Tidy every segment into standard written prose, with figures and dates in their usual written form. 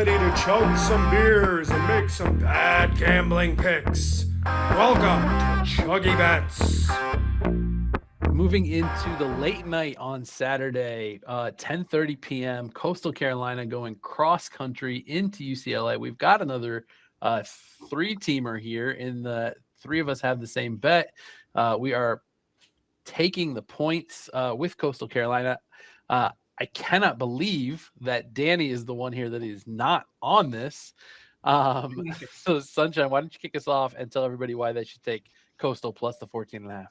ready to chug some beers and make some bad gambling picks. Welcome to ChuggieBets. Moving into the late night on Saturday, 10:30 p.m., Coastal Carolina going cross-country into UCLA. We've got another three-teamer here. In the three of us have the same bet. We are taking the points with Coastal Carolina. I cannot believe that Danny is the one here that is not on this. So, Sunshine, why don't you kick us off and tell everybody why they should take Coastal plus the 14.5?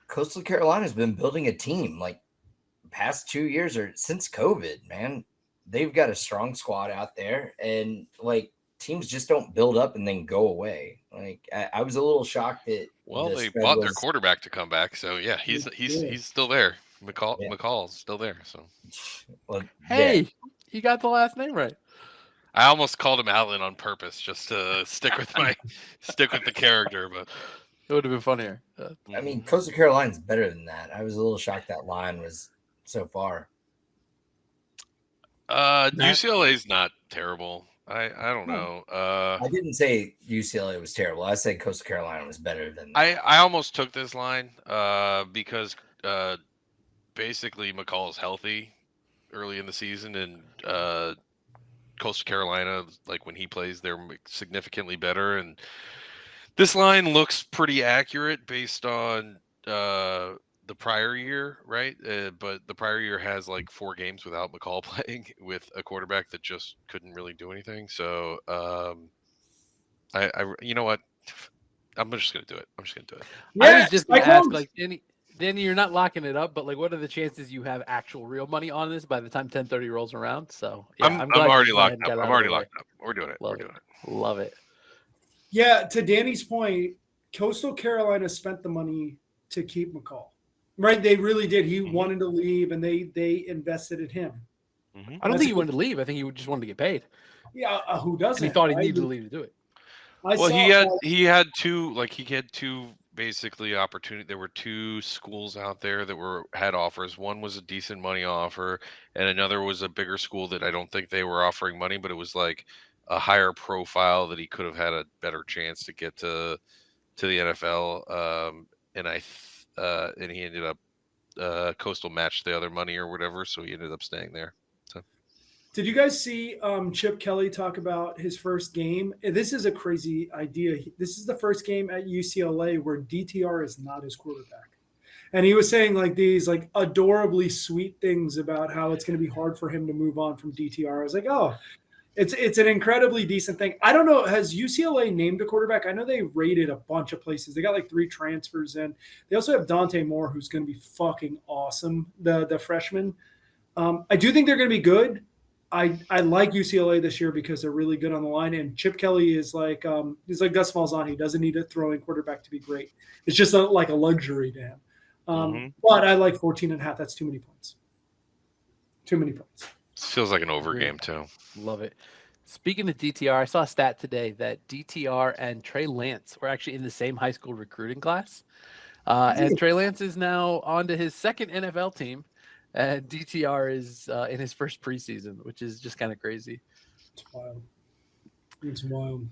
Coastal Carolina's been building a team like past 2 years or since COVID, man. They've got a strong squad out there, and like teams just don't build up and then go away. Like I was a little shocked that they bought their quarterback to come back, so yeah, he's still there. McCall's still there. So you got the last name right. I almost called him Allen on purpose just to stick with the character, but it would have been funnier. I mean, Coastal Carolina's better than that. I was a little shocked that line was so far. UCLA's not terrible. I don't know. I didn't say UCLA was terrible. I said Coastal Carolina was better than that. I almost took this line because basically McCall is healthy early in the season, and Coastal Carolina, like when he plays, they're significantly better. And this line looks pretty accurate based on the prior year, right? But the prior year has like 4 games without McCall playing with a quarterback that just couldn't really do anything. So I you know what? I'm just gonna do it. Yeah, I was just gonna ask, like, Danny, you're not locking it up, but like, what are the chances you have actual real money on this by the time 10:30 rolls around? So yeah, I'm already locked up. I'm already locked up. We're doing it. Love it. Yeah, to Danny's point, Coastal Carolina spent the money to keep McCall. Right, they really did. He wanted to leave, and they invested in him. I don't think he wanted to leave. I think he just wanted to get paid. Yeah, who doesn't? And he thought he needed to leave to do it. He had two basically opportunity. There were 2 schools out there that had offers. One was a decent money offer, and another was a bigger school that I don't think they were offering money, but it was like a higher profile that he could have had a better chance to get to the NFL. And he ended up Coastal matched the other money or whatever, so he ended up staying there. So, did you guys see Chip Kelly talk about his first game? This is a crazy idea. This is the first game at UCLA where DTR is not his quarterback, and he was saying like these like adorably sweet things about how it's going to be hard for him to move on from DTR. I was like, oh. It's an incredibly decent thing. I don't know. Has UCLA named a quarterback? I know they rated a bunch of places. They got like 3 transfers in. They also have Dante Moore, who's going to be fucking awesome, the freshman. I do think they're going to be good. I like UCLA this year because they're really good on the line. And Chip Kelly is like he's like Gus Malzahn. He doesn't need a throwing quarterback to be great. It's just like a luxury to him. But I like 14.5. That's too many points. Too many points. Feels like an over game too. Love it. Speaking of DTR, I saw a stat today that DTR and Trey Lance were actually in the same high school recruiting class. And Trey Lance is now on to his second NFL team, and DTR is in his first preseason, which is just kind of crazy. It's wild.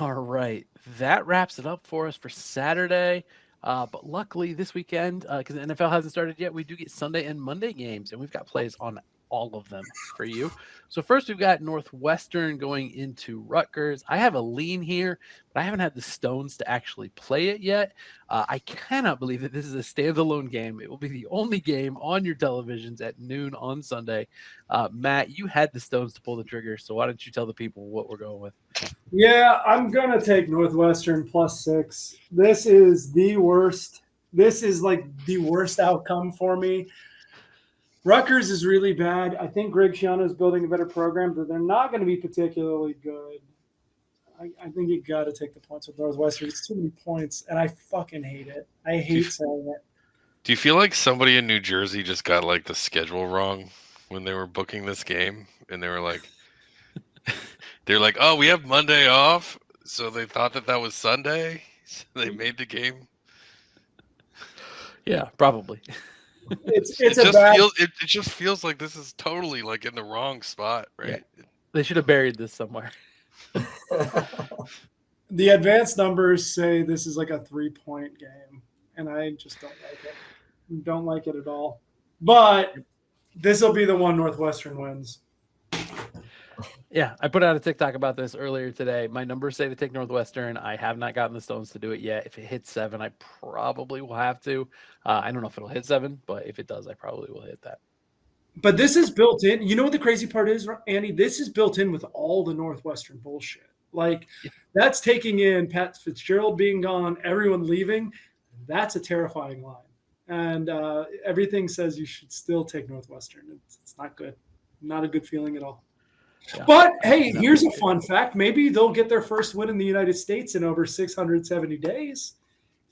All right. That wraps it up for us for Saturday. But luckily this weekend, because the NFL hasn't started yet, we do get Sunday and Monday games, and we've got plays on all of them for you. So first we've got Northwestern going into Rutgers. I have a lean here, but I haven't had the stones to actually play it yet. I cannot believe that this is a standalone game. It will be the only game on your televisions at noon on Sunday. Matt, you had the stones to pull the trigger, so why don't you tell the people what we're going with? Yeah, I'm going to take Northwestern +6. This is the worst. This is like the worst outcome for me. Rutgers is really bad. I think Greg Schiano is building a better program, but they're not going to be particularly good. I think you got to take the points with Northwestern. It's too many points, and I fucking hate it. I hate saying it. Do you feel like somebody in New Jersey just got like the schedule wrong when they were booking this game, and they were like, they're like, oh, we have Monday off, so they thought that was Sunday, so they made the game. Yeah, probably. It just feels like this is totally like in the wrong spot, right? They should have buried this somewhere. The advanced numbers say this is like a 3-point game, and I just don't like it. Don't like it at all. But this will be the one Northwestern wins. Yeah, I put out a TikTok about this earlier today. My numbers say to take Northwestern. I have not gotten the Stones to do it yet. If it hits 7, I probably will have to. I don't know if it'll hit 7, but if it does, I probably will hit that. But this is built in. You know what the crazy part is, Andy? This is built in with all the Northwestern bullshit. Like, that's taking in Pat Fitzgerald being gone, everyone leaving. That's a terrifying line. And everything says you should still take Northwestern. It's not good. Not a good feeling at all. Yeah. But, hey, here's a fun fact. Maybe they'll get their first win in the United States in over 670 days.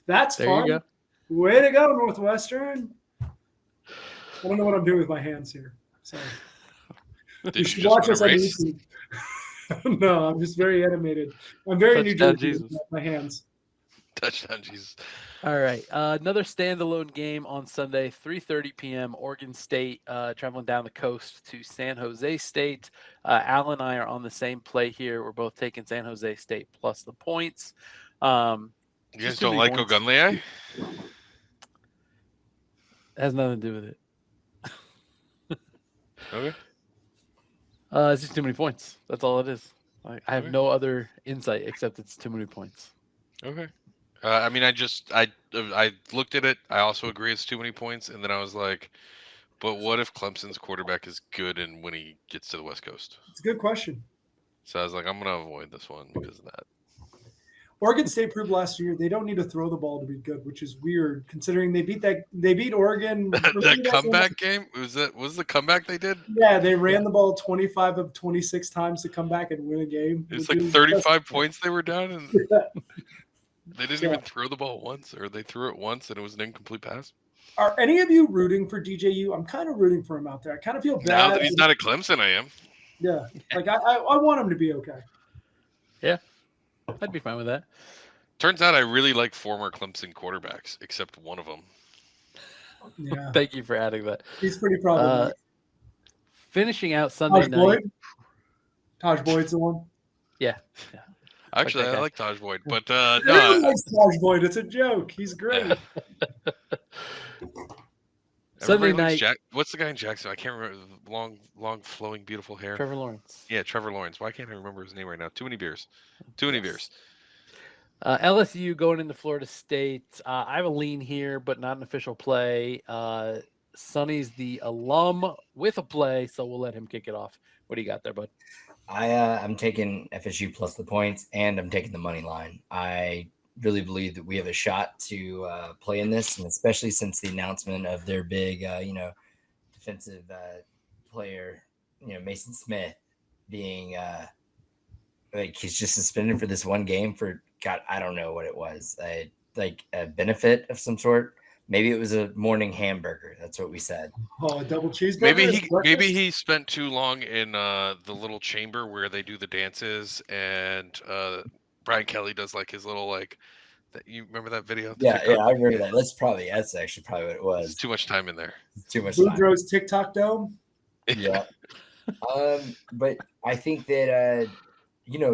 That's there fun. You go. Way to go, Northwestern. I don't know what I'm doing with my hands here. So you should watch us on YouTube. No, I'm just very animated. I'm very New Jersey with my hands. Touchdown, Jesus. All right. Another standalone game on Sunday, 3:30 p.m. Oregon State traveling down the coast to San Jose State. Al and I are on the same play here. We're both taking San Jose State plus the points. You guys don't like Ogunleye? It has nothing to do with it. Okay. It's just too many points. That's all it is. I have no other insight except it's too many points. Okay. I mean, I looked at it. I also agree it's too many points, and then I was like, but what if Clemson's quarterback is good and when he gets to the West Coast? It's a good question. So I was like, I'm going to avoid this one because of that. Oregon State proved last year they don't need to throw the ball to be good, which is weird considering they beat Oregon. that comeback game? Was the comeback they did? Yeah, they ran the ball 25 of 26 times to come back and win a game. It's like 35 points they were down, and they didn't even throw the ball once, or they threw it once and it was an incomplete pass. Are any of you rooting for DJU? I'm kind of rooting for him out there. I kind of feel bad. Now that he's not at Clemson, I am. Yeah, like I want him to be okay. Yeah. I'd be fine with that. Turns out I really like former Clemson quarterbacks, except one of them. Yeah. Thank you for adding that. He's pretty problematic. Finishing out Sunday night. Taj Boyd's the one? Yeah. Actually, I like Taj Boyd, but everyone likes Taj Boyd. It's a joke. He's great. Sunday night. What's the guy in Jackson? I can't remember. Long, flowing, beautiful hair. Trevor Lawrence. Yeah, Trevor Lawrence. Why can't I remember his name right now? Too many beers. LSU going into Florida State. I have a lean here, but not an official play. Sonny's the alum with a play, so we'll let him kick it off. What do you got there, bud? I'm taking FSU plus the points, and I'm taking the money line. I really believe that we have a shot to play in this, and especially since the announcement of their big, defensive player, Mason Smith being like he's just suspended for this one game for God, I don't know what it was, like a benefit of some sort. Maybe it was a morning hamburger. That's what we said. Oh, a double cheeseburger. Maybe he spent too long in the little chamber where they do the dances, and Brian Kelly does like his little you remember that video? Yeah, I remember that. That's actually probably what it was. It's too much time in there. Too much time. Boudreaux's TikTok dome. Yeah. But I think that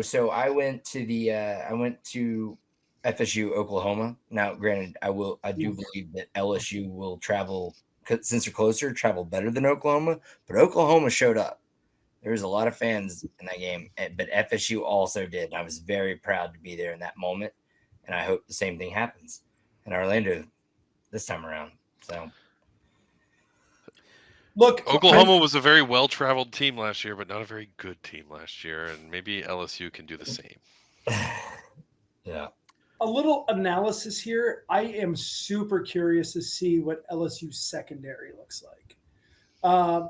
so I went to FSU Oklahoma. Now, granted, I do believe that LSU will travel since they're closer, travel better than Oklahoma. But Oklahoma showed up. There was a lot of fans in that game, but FSU also did. And I was very proud to be there in that moment. And I hope the same thing happens in Orlando this time around. So, look, Oklahoma was a very well-traveled team last year, but not a very good team last year. And maybe LSU can do the same. Yeah. A little analysis here. I am super curious to see what LSU's secondary looks like.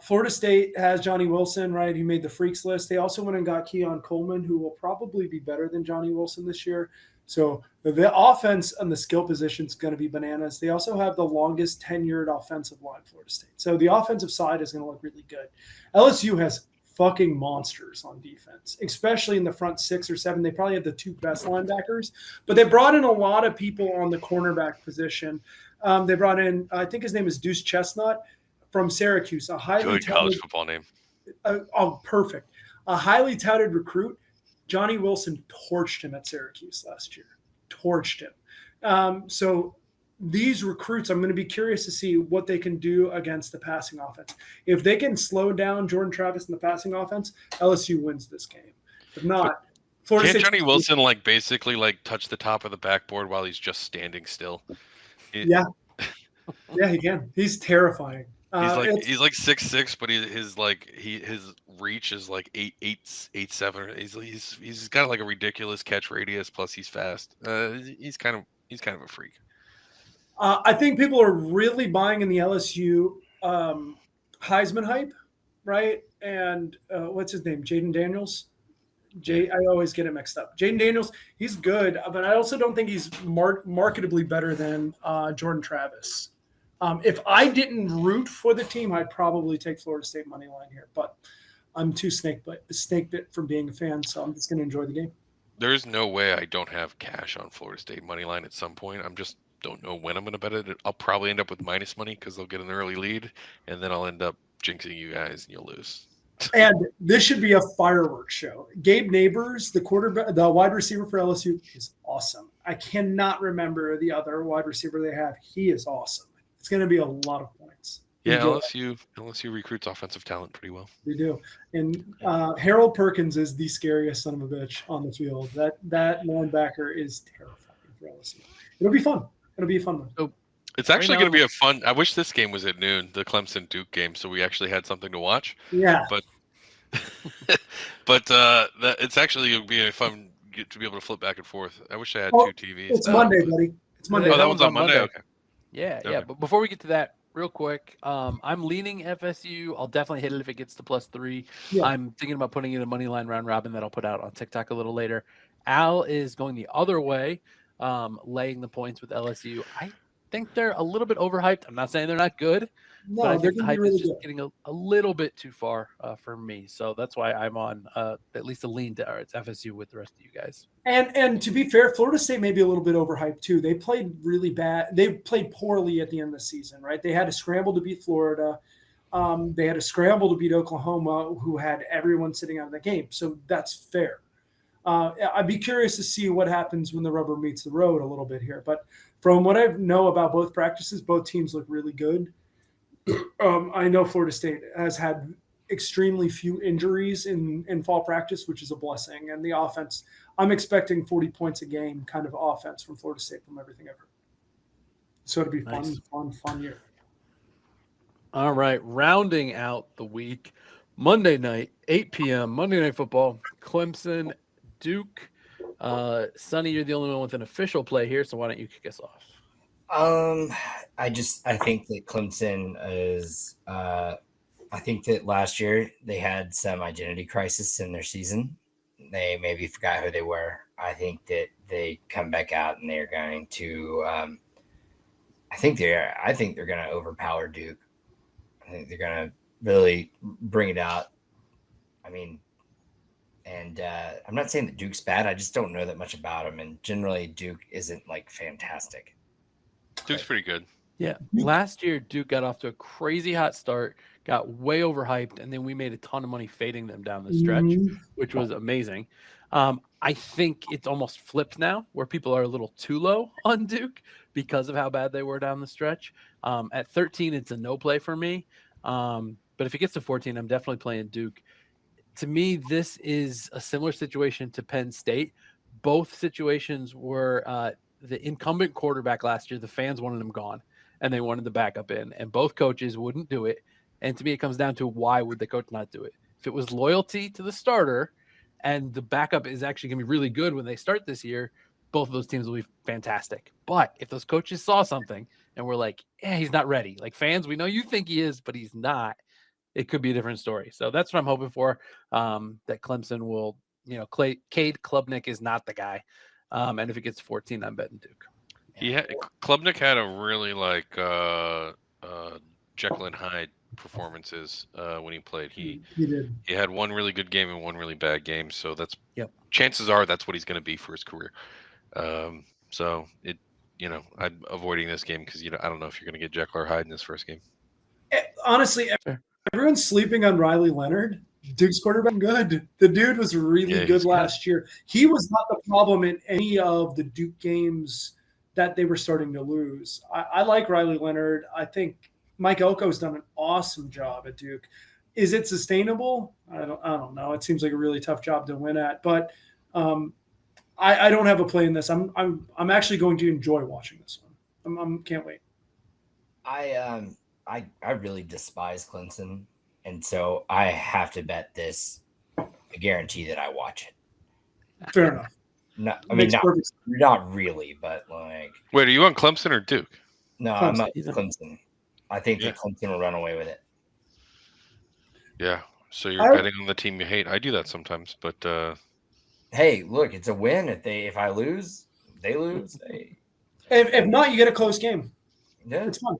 Florida State has Johnny Wilson, right? He made the freaks list. They also went and got Keon Coleman, who will probably be better than Johnny Wilson this year. So the offense and the skill position is going to be bananas. They also have the longest tenured offensive line, Florida State. So the offensive side is going to look really good. LSU has fucking monsters on defense, especially in the front 6 or 7. They probably have the 2 best linebackers, but they brought in a lot of people on the cornerback position. They brought in, I think his name is Deuce Chestnut from Syracuse, a highly good college football name. Perfect. a highly touted recruit. Johnny Wilson torched him at Syracuse last year. Torched him. So these recruits, I'm going to be curious to see what they can do against the passing offense. If they can slow down Jordan Travis in the passing offense, LSU wins this game. If not, Florida Can't State. Johnny Wilson basically touch the top of the backboard while he's just standing still? Yeah, he can. He's terrifying. He's like 6'6", but his reach is like 8'7". He's got like a ridiculous catch radius. Plus he's fast. He's kind of a freak. I think people are really buying in the LSU Heisman hype, right? And what's his name? Jaden Daniels. I always get it mixed up. Jaden Daniels, he's good, but I also don't think he's marketably better than Jordan Travis. If I didn't root for the team, I'd probably take Florida State money line here, but I'm too snake bit from being a fan, so I'm just going to enjoy the game. There's no way I don't have cash on Florida State money line at some point. I'm just don't know when I'm going to bet it. I'll probably end up with minus money because they'll get an early lead, and then I'll end up jinxing you guys, and you'll lose. And this should be a fireworks show. Gabe Neighbors, the wide receiver for LSU, is awesome. I cannot remember the other wide receiver they have. He is awesome. It's going to be a lot of points. Yeah, LSU recruits offensive talent pretty well. They do. And Harold Perkins is the scariest son of a bitch on the field. That linebacker is terrifying for LSU. It'll be fun. It'll be a fun one. So it's actually going to be a fun. I wish this game was at noon, the Clemson Duke game, so we actually had something to watch. Yeah. But it's actually going to be fun to be able to flip back and forth. I wish I had two TVs. It's Monday, buddy. It's Monday. Oh, that one's on Monday. Okay. Yeah. But before we get to that, real quick, I'm leaning FSU. I'll definitely hit it if it gets to +3. Yeah. I'm thinking about putting in a money line round robin that I'll put out on TikTok a little later. Al is going the other way, laying the points with LSU. I think they're a little bit overhyped. I'm not saying they're not good, but I think the hype is just getting a little bit too far for me. So that's why I'm on at least a lean to it's FSU with the rest of you guys. And to be fair, Florida State may be a little bit overhyped too. They played really bad. They played poorly at the end of the season, right? They had to scramble to beat Florida. They had to scramble to beat Oklahoma, who had everyone sitting out of the game. So that's fair. I'd be curious to see what happens when the rubber meets the road a little bit here. But from what I know about both practices, both teams look really good. I know Florida State has had extremely few injuries in fall practice, which is a blessing. And the offense, I'm expecting 40 points a game kind of offense from Florida State from everything I've heard. So it'll be fun year. All right, rounding out the week, Monday night, 8 p.m., Monday Night Football, Clemson, Duke. Sonny, you're the only one with an official play here, so why don't you kick us off? I think that Clemson is I think that last year they had some identity crisis in their season. They maybe forgot who they were. I think that they come back out and they're going to I think they're going to overpower Duke. I think they're going to really bring it out. I mean, and I'm not saying that Duke's bad. I just don't know that much about them. And generally, Duke isn't fantastic. Duke's pretty good. Yeah. Last year, Duke got off to a crazy hot start, got way overhyped, and then we made a ton of money fading them down the stretch, which was amazing. I think it's almost flipped now, where people are a little too low on Duke because of how bad they were down the stretch. At 13, it's a no play for me. But if it gets to 14, I'm definitely playing Duke. To me, this is a similar situation to Penn State. Both situations were the incumbent quarterback last year, the fans wanted him gone, and they wanted the backup in, and both coaches wouldn't do it. And to me, it comes down to why would the coach not do it? If it was loyalty to the starter and the backup is actually going to be really good when they start this year, both of those teams will be fantastic. But if those coaches saw something and were like, he's not ready. Like, fans, we know you think he is, but he's not. It could be a different story. So that's what I'm hoping for, that Clemson will, Cade Klubnik is not the guy. And if it gets 14, I'm betting Duke. Klubnik had a really Jekyll and Hyde performances when he played. He did. He had one really good game and one really bad game. So chances are that's what he's going to be for his career. I'm avoiding this game because I don't know if you're going to get Jekyll or Hyde in this first game. Honestly, everyone's sleeping on Riley Leonard. Duke's quarterback good. The dude was really Yeah, good he's good. last year. He was not the problem in any of the Duke games that they were starting to lose. I like Riley Leonard. I think Mike Elko's done an awesome job at Duke. Is it sustainable? I don't know. It seems like a really tough job to win at, but I don't have a play in this. I'm actually going to enjoy watching this one. Can't wait. I really despise Clemson, and so I have to bet this. I guarantee that I watch it. Fair enough. Not really, but like. Wait, are you on Clemson or Duke? No, Clemson. I'm not Clemson. I think that Clemson will run away with it. Yeah. So you're betting on the team you hate. I do that sometimes, but hey, look, it's a win. If I lose, they lose. Hey. If not, you get a close game. Yeah, it's fun.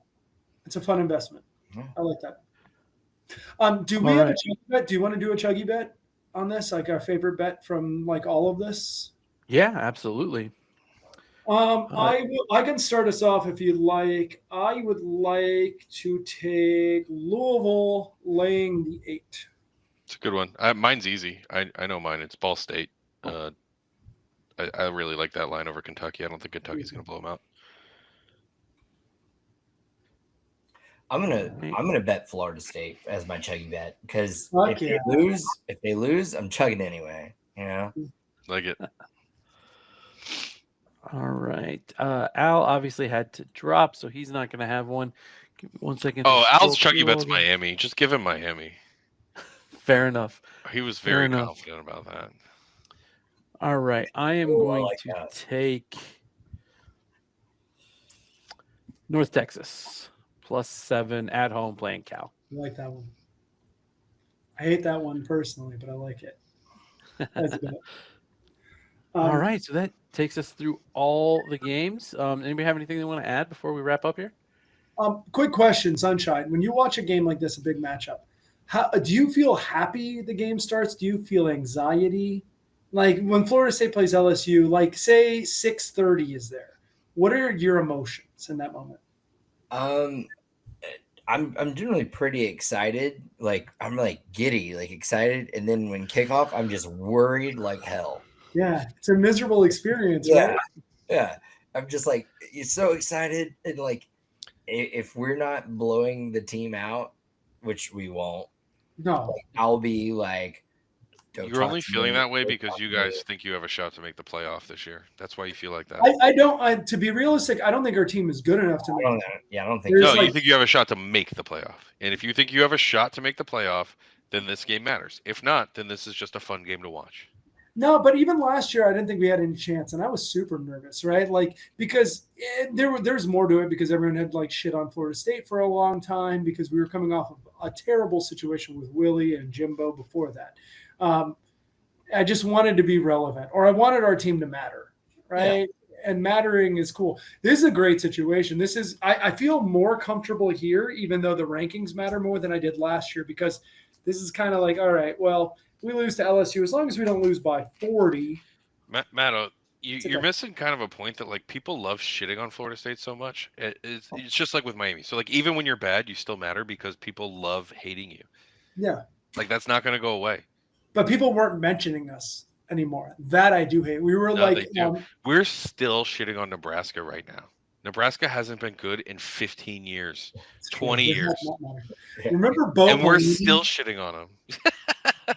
It's a fun investment. Yeah. I like that. Do we have a chuggy bet? Do you want to do a chuggy bet on this? Like our favorite bet from like all of this? Yeah, absolutely. I can start us off if you'd like. I would like to take Louisville laying the 8. It's a good one. Mine's easy. I know mine. It's Ball State. I really like that line over Kentucky. I don't think Kentucky's going to blow them out. I'm gonna bet Florida State as my chuggy bet because if they lose, I'm chugging anyway. You know, like it. All right. Al obviously had to drop, so he's not going to have one. Give me 1 second. Oh, Al's chuggy bet's Miami. Just give him Miami. Fair enough. He was very confident about that. All right. I am going to take North Texas +7 at home playing Cal. I like that one. I hate that one personally, but I like it. That's good. All right. So that takes us through all the games. Anybody have anything they want to add before we wrap up here? Quick question, Sunshine. When you watch a game like this, a big matchup, do you feel happy the game starts? Do you feel anxiety? Like when Florida State plays LSU, like say 6:30 is there. What are your emotions in that moment? I'm generally pretty excited. Like I'm like giddy, like excited, and then when kickoff, I'm just worried like hell. Yeah, it's a miserable experience. Yeah, right? Yeah. I'm just like you're so excited, and like if we're not blowing the team out, which we won't. No, like, I'll be like. You're only feeling that way because you guys think you have a shot to make the playoff this year. That's why you feel like that. I don't. To be realistic, I don't think our team is good enough to make. I don't think. No, you think you have a shot to make the playoff, and if you think you have a shot to make the playoff, then this game matters. If not, then this is just a fun game to watch. No, but even last year, I didn't think we had any chance, and I was super nervous, right? Like because there's more to it because everyone had like shit on Florida State for a long time because we were coming off of a terrible situation with Willie and Jimbo before that. I just wanted to be relevant, or I wanted our team to matter, right? Yeah. And mattering is cool. This is a great situation. This is I feel more comfortable here, even though the rankings matter more than I did last year, because this is kind of like, all right, well, we lose to LSU as long as we don't lose by 40. Matto, you're missing kind of a point that like people love shitting on Florida State so much. It's just like with Miami. So like even when you're bad, you still matter because people love hating you. Yeah. Like that's not going to go away. But people weren't mentioning us anymore. That I do hate. We were we're still shitting on Nebraska right now. Nebraska hasn't been good in 15 years, 20 years. Remember Bo and Pelini? We're still shitting on them.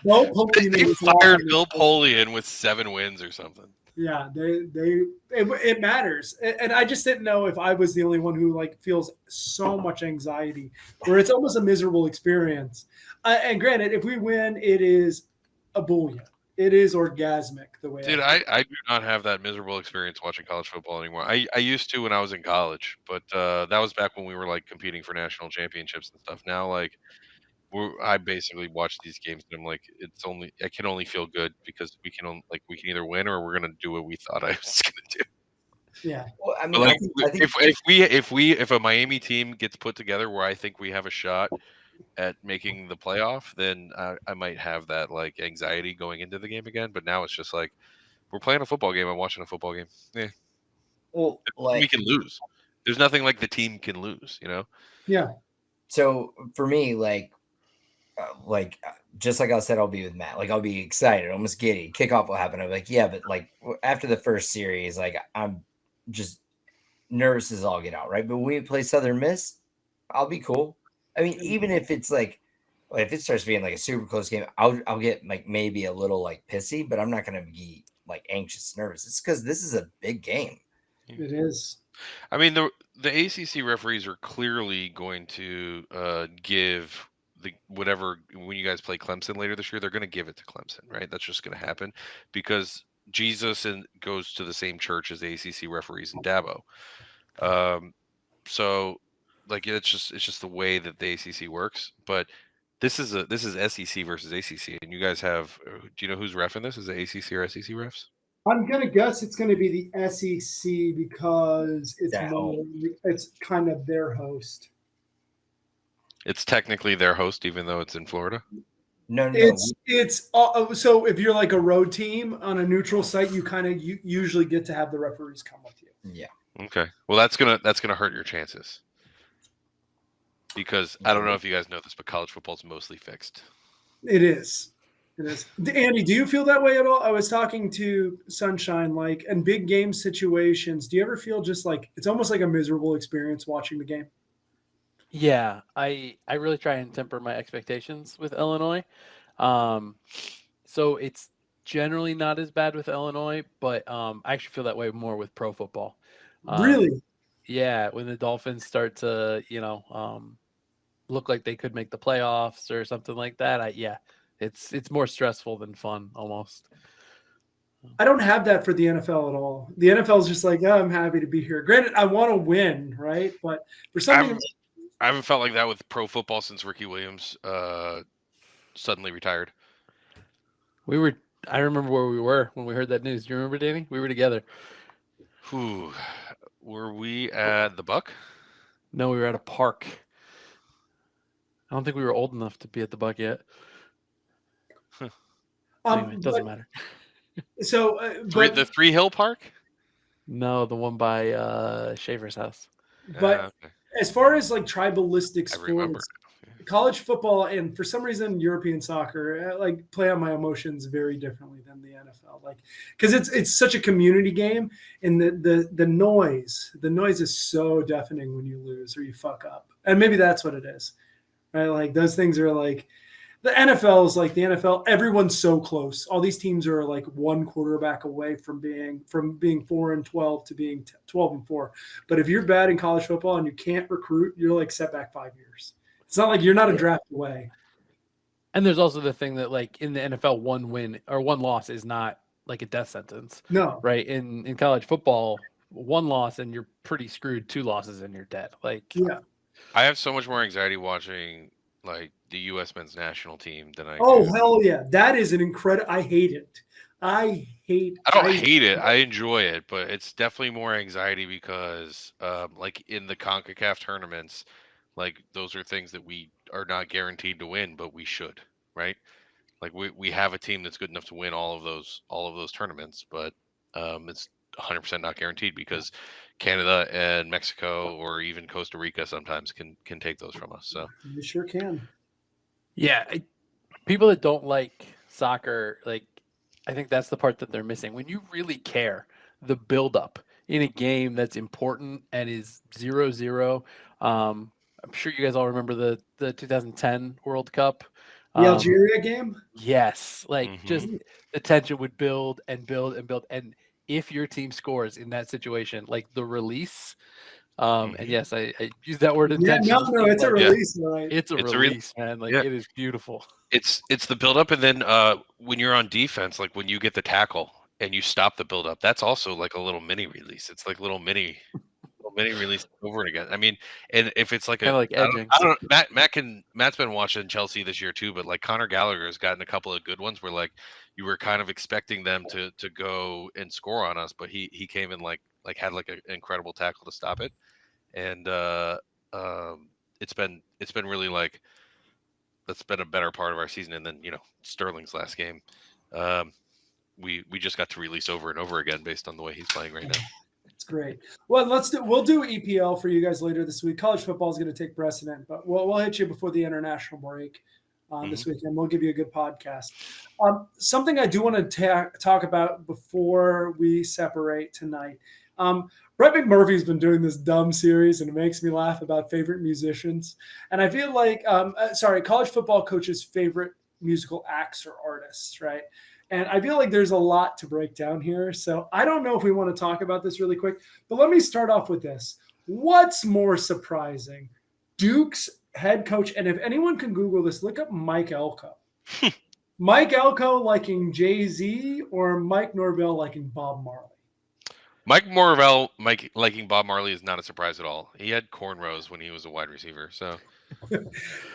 Bo Pelini they fired Bill Polian with 7 wins or something. Yeah, it matters, and I just didn't know if I was the only one who like feels so much anxiety, where it's almost a miserable experience. And granted, if we win, it is a bullion. It is orgasmic the way. Dude, I do not have that miserable experience watching college football anymore. I used to when I was in college, but that was back when we were like competing for national championships and stuff. Now, like, I basically watch these games and I'm like, I can only feel good because we can either win or we're gonna do what we thought I was gonna do. Yeah. Well, I mean, like, I think if a Miami team gets put together where I think we have a shot at making the playoff, then I might have that like anxiety going into the game again. But now it's just like we're playing a football game. I'm watching a football game. Yeah. Well, like we can lose. There's nothing like the team can lose, you know? Yeah. So for me, like just like I said, I'll be with Matt. Like, I'll be excited, almost giddy. Kickoff will happen. I'll be like, yeah, but like after the first series, like I'm just nervous as all get out, right? But when we play Southern Miss, I'll be cool. I mean, even if it's like if it starts being like a super close game, I'll get like maybe a little like pissy, but I'm not gonna be like anxious, nervous. It's because this is a big game. It is. I mean, the ACC referees are clearly going to give the whatever when you guys play Clemson later this year, they're going to give it to Clemson, right? That's just going to happen because Jesus goes to the same church as the ACC referees in Dabo. So like it's just the way that the ACC works. But this is SEC versus ACC, and you guys have. Do you know who's reffing this? Is it ACC or SEC refs? I'm gonna guess it's gonna be the SEC because it's kind of their host. It's technically their host, even though it's in Florida. No. It's so if you're like a road team on a neutral site, you usually get to have the referees come with you. Yeah. Okay. Well, that's gonna hurt your chances because I don't know if you guys know this, but college football is mostly fixed. It is. It is. Andy, do you feel that way at all? I was talking to Sunshine, like, in big game situations, do you ever feel just like it's almost like a miserable experience watching the game? Yeah, I really try and temper my expectations with Illinois. So it's generally not as bad with Illinois, but I actually feel that way more with pro football. Really? Yeah, when the Dolphins start to, look like they could make the playoffs or something like that, it's more stressful than fun almost. I don't have that for the NFL at all. The NFL is just like, oh, I'm happy to be here. Granted, I want to win, right? But for something, I haven't felt like that with pro football since Ricky Williams suddenly retired. I remember where we were when we heard that news. Do you remember, Danny? We were together. Were we at the Buck? No, we were at a park. I don't think we were old enough to be at the Buck yet. Anyway, it doesn't matter. So, the Three Hill Park? No, the one by Schaefer's house. But Okay. as far as like tribalistic I remember. sports, college football and for some reason European soccer like play on my emotions very differently than the NFL. Like because it's such a community game, and the noise is so deafening when you lose or you fuck up, and maybe that's what it is, right? Like those things are like. The NFL is like the NFL. Everyone's so close. All these teams are like one quarterback away from being 4-12 to being 12-4. But if you're bad in college football and you can't recruit, you're like set back 5 years. It's not like you're not a draft away. And there's also the thing that like in the NFL, one win or one loss is not like a death sentence. No, right? In college football, one loss and you're pretty screwed. 2 losses and you're dead. Like yeah. I have so much more anxiety watching like the U.S. men's national team than I Oh do. hell yeah, that is an incredible. I hate it. I don't hate it. I enjoy it, but it's definitely more anxiety because, like in the CONCACAF tournaments, like those are things that we are not guaranteed to win, but we should, right? Like we have a team that's good enough to win all of those tournaments, but it's 100% not guaranteed because Canada and Mexico or even Costa Rica sometimes can take those from us. So You sure can. Yeah, people that don't like soccer, like I think that's the part that they're missing. When you really care, the buildup in a game that's important and is 0-0. I'm sure you guys all remember the 2010 World Cup. The Algeria game? Yes, like just the tension would build and build and build. And if your team scores in that situation, like the release, and yes, I use that word intentionally. No, it's a release, right? It's a release, man. Like it is beautiful. It's the buildup, and then when you're on defense, like when you get the tackle and you stop the buildup, that's also like a little mini release. It's like little mini release over and again. I mean, and if it's like like edging. I don't know. Matt's been watching Chelsea this year too, but like Conor Gallagher has gotten a couple of good ones where like you were kind of expecting them to go and score on us, but he came and like had like an incredible tackle to stop it, and it's been really like that's been a better part of our season. And then Sterling's last game, we just got to release over and over again based on the way he's playing right now. It's great. Well, we'll do EPL for you guys later this week. College football is going to take precedent, but we'll hit you before the international break. this weekend. We'll give you a good podcast. Something I do want to talk about before we separate tonight. Brett McMurphy's been doing this dumb series, and it makes me laugh about favorite musicians. And I feel like, college football coaches' favorite musical acts or artists, right? And I feel like there's a lot to break down here. So I don't know if we want to talk about this really quick, but let me start off with this. What's more surprising? Duke's head coach, and if anyone can Google this, look up Mike Elko. Mike Elko liking Jay-Z or Mike Norvell liking Bob Marley? Mike Norvell liking Bob Marley is not a surprise at all. He had cornrows when he was a wide receiver. So,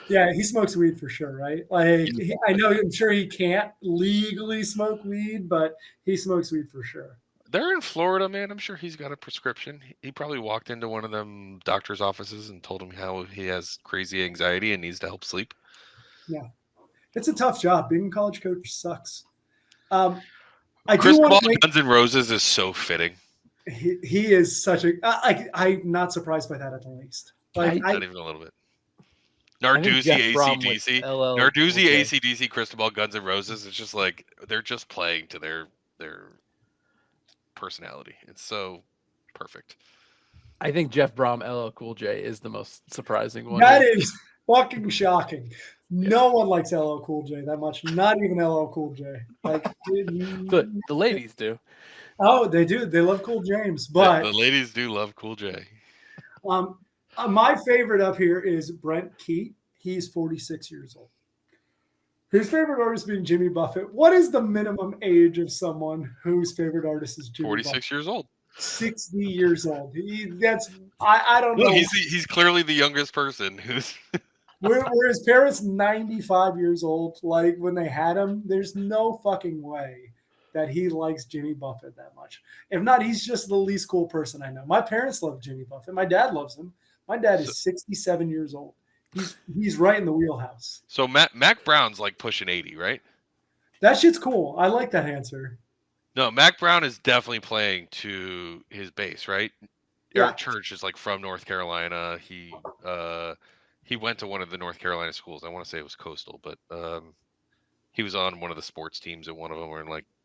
yeah, he smokes weed for sure, right? Like, I'm sure he can't legally smoke weed, but he smokes weed for sure. They're in Florida, man. I'm sure he's got a prescription. He probably walked into one of them doctor's offices and told him how he has crazy anxiety and needs to help sleep. Yeah, it's a tough job. Being a college coach sucks. Cristobal Guns N' Roses is so fitting. He is such a. I'm not surprised by that at the least. Like, not even a little bit. Narduzzi, AC/DC, Narduzzi, AC/DC, Cristobal Guns N' Roses. It's just like they're just playing to their personality. It's so perfect. I think Jeff Brom, LL Cool J is the most surprising one. That is fucking shocking. No one likes LL Cool J that much. Not even LL Cool J. Like the ladies do. Oh, they do. They love Cool James, but the ladies do love Cool J. My favorite up here is Brent Keat. He's 46 years old. His favorite artist being Jimmy Buffett. What is the minimum age of someone whose favorite artist is Jimmy 46 Buffett? years old. 60 years old. I don't know. He's clearly the youngest person who's. Were his parents 95 years old? Like when they had him, there's no fucking way that he likes Jimmy Buffett that much. If not, he's just the least cool person I know. My parents love Jimmy Buffett. My dad loves him. My dad is 67 years old. He's right in the wheelhouse. So Mac Brown's like pushing 80, right? That shit's cool. I like that answer. No, Mac Brown is definitely playing to his base, right? Yeah. Eric Church is like from North Carolina. He went to one of the North Carolina schools. I want to say it was Coastal, but he was on one of the sports teams at one of them,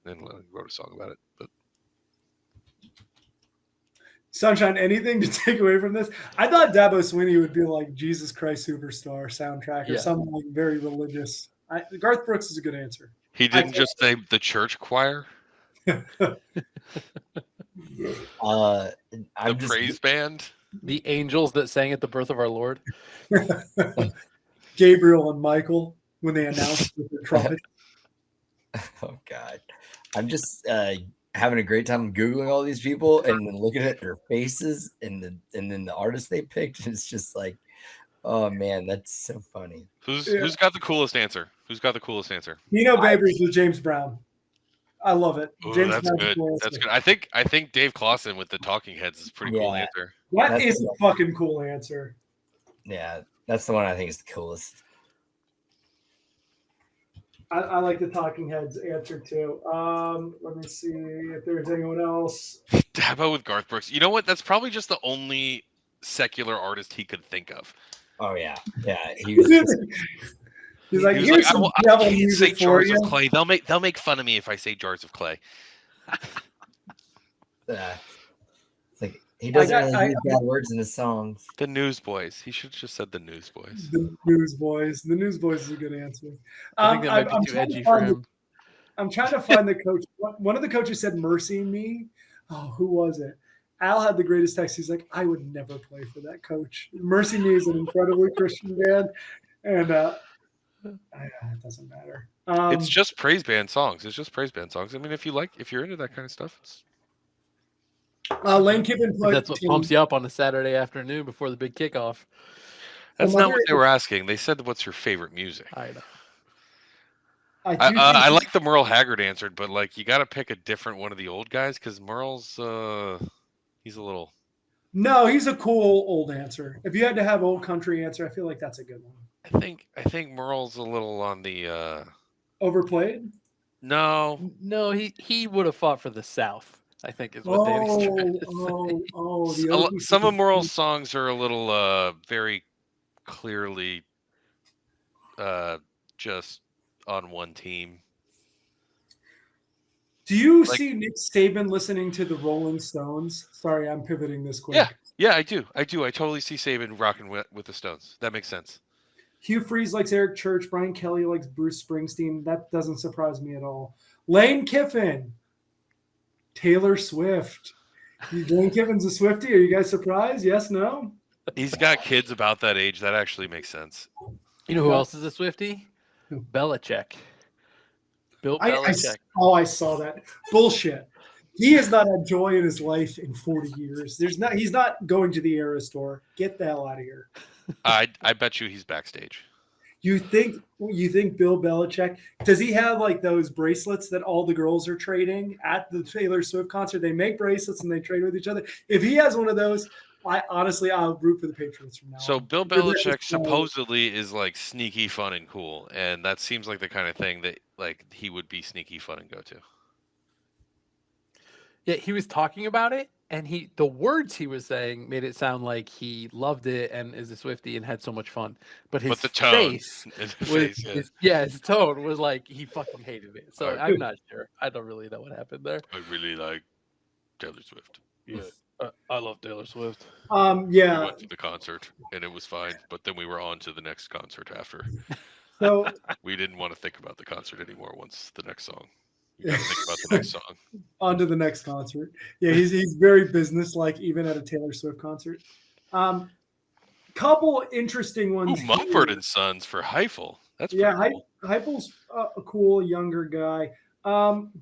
and wrote a song about it. But Sunshine, anything to take away from this? I thought Dabo Swinney would be like Jesus Christ Superstar soundtrack or something like very religious. Garth Brooks is a good answer. He didn't just say the church choir. The praise band. The angels that sang at the birth of our Lord. Gabriel and Michael when they announced with their trumpet. Oh God, I'm just having a great time Googling all these people and then looking at their faces and then the artists they picked. It's just like, oh man, that's so funny. Who's got the coolest answer? Who's got the coolest answer? Nino Babers with James Brown. I love it. Ooh, James that's good. That's good. I think Dave Clawson with the Talking Heads is a pretty cool answer. That is a fucking cool answer. Yeah, that's the one I think is the coolest. I like the Talking Heads answer too. Let me see if there's anyone else. Dabo with Garth Brooks. You know what? That's probably just the only secular artist he could think of. Oh yeah, he was. He's like, he here's was some like, devil I can't say music for jars you. of clay. They'll make fun of me if I say jars of clay. It's like he doesn't really use bad words in his songs. The Newsboys. He should have just said the Newsboys. The Newsboys. The Newsboys is a good answer. I think that might be too edgy for him. I'm trying to find the coach. One of the coaches said "Mercy Me." Oh, who was it? Al had the greatest text. He's like, I would never play for that coach. Mercy Me is an incredibly Christian band, and it doesn't matter. It's just praise band songs. I mean, if you're into that kind of stuff, Lane Kiffin put. That's what pumps you up on a Saturday afternoon before the big kickoff. That's not what they were asking. They said, "What's your favorite music?" I know. I like the Merle Haggard answered, but like you got to pick a different one of the old guys because Merle's he's a little. No, he's a cool old answer. If you had to have old country answer, I feel like that's a good one. I think Merle's a little on the overplayed. No, he would have fought for the South. I think is what Danny's trying to say. Some of Merle's songs are a little very clearly just on one team. Do you Like- see Nick Saban listening to the Rolling Stones? Sorry, I'm pivoting this quick. Yeah, I do. I totally see Saban rocking with the Stones. That makes sense. Hugh Freeze likes Eric Church. Brian Kelly likes Bruce Springsteen. That doesn't surprise me at all. Lane Kiffin. Taylor Swift. Lane Kiffin's a Swiftie. Are you guys surprised? Yes, no? He's got kids about that age. That actually makes sense. You know who else is a Swiftie? Belichick. Bill Belichick. I saw that. Bullshit. He has not had joy in his life in 40 years. He's not going to the Era store. Get the hell out of here. I bet you he's backstage. You think Bill Belichick, does he have like those bracelets that all the girls are trading at the Taylor Swift concert? They make bracelets and they trade with each other. If he has one of those, I'll root for the Patriots from now So on. Bill Belichick supposedly is like sneaky fun and cool, and that seems like the kind of thing that like he would be sneaky fun and go to. Yeah, he was talking about it, and the words he was saying made it sound like he loved it and is a Swiftie and had so much fun. But his the tone, face, his tone was like he fucking hated it. So I'm not sure. I don't really know what happened there. I really like Taylor Swift. Yeah, I love Taylor Swift. We Yeah. went to the concert and it was fine, but then we were on to the next concert after. So We didn't want to think about the concert anymore once the next song. You got to think about the next song. on to the next concert. Yeah, he's very businesslike, even at a Taylor Swift concert. Couple interesting Ooh, ones. Mumford and Sons for Heifel. That's pretty Yeah, cool. Heupel's a cool younger guy.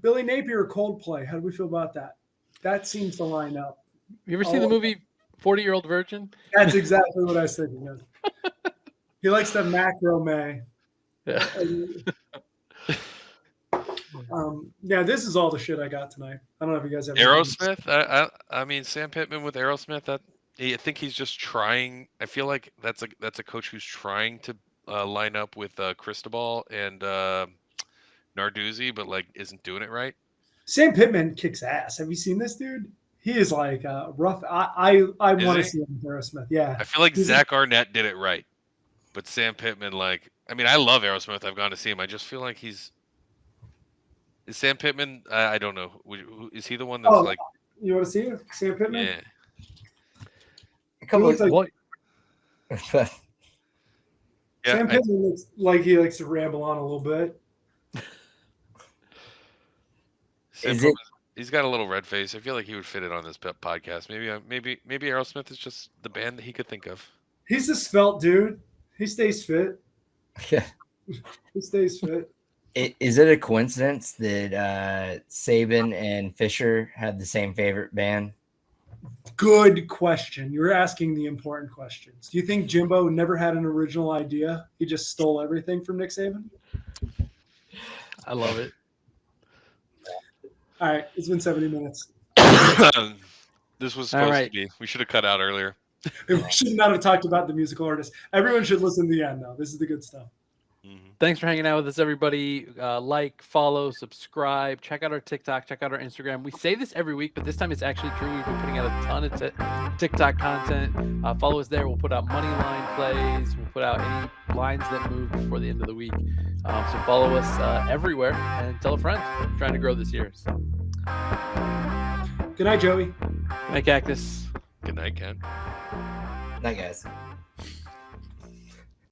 Billy Napier, Coldplay. How do we feel about that? That seems to line up. You ever seen the movie 40-Year-Old Virgin? That's exactly what I was thinking of. He likes the macrame. Yeah. Yeah, this is all the shit I got tonight. I don't know if you guys have Aerosmith. I mean, Sam Pittman with Aerosmith. I think he's just trying. I feel like that's a coach who's trying to line up with Cristobal and Narduzzi, but like isn't doing it right. Sam Pittman kicks ass. Have you seen this dude? He is like rough. I want to he? see him with Aerosmith. Yeah. I feel like He's- Zach Arnett did it right, but Sam Pittman, like, I mean, I love Aerosmith. I've gone to see him. I just feel like is Sam Pittman. I don't know. Is he the one that's like? You want to see it? Sam Pittman? Yeah. A couple looks of like- Yeah. Sam Pittman looks like he likes to ramble on a little bit. He's got a little red face. I feel like he would fit it on this podcast. Maybe Aerosmith is just the band that he could think of. He's a svelte dude. He stays fit. Yeah. He stays fit. Is it a coincidence that Saban and Fisher had the same favorite band? Good question. You're asking the important questions. Do you think Jimbo never had an original idea? He just stole everything from Nick Saban? I love it. All right. It's been 70 minutes. This was All supposed right. to be. We should have cut out earlier. We should not have talked about the musical artist. Everyone should listen to the end, though. This is the good stuff. Thanks for hanging out with us, everybody. Like, follow, subscribe. Check out our TikTok. Check out our Instagram. We say this every week, but this time it's actually true. We've been putting out a ton of TikTok content. Follow us there. We'll put out money line plays. We'll put out any lines that move before the end of the week. So follow us everywhere and tell a friend. We're trying to grow this year. So, Good night, Joey. good night, Cactus. Good night, Ken. Night, guys.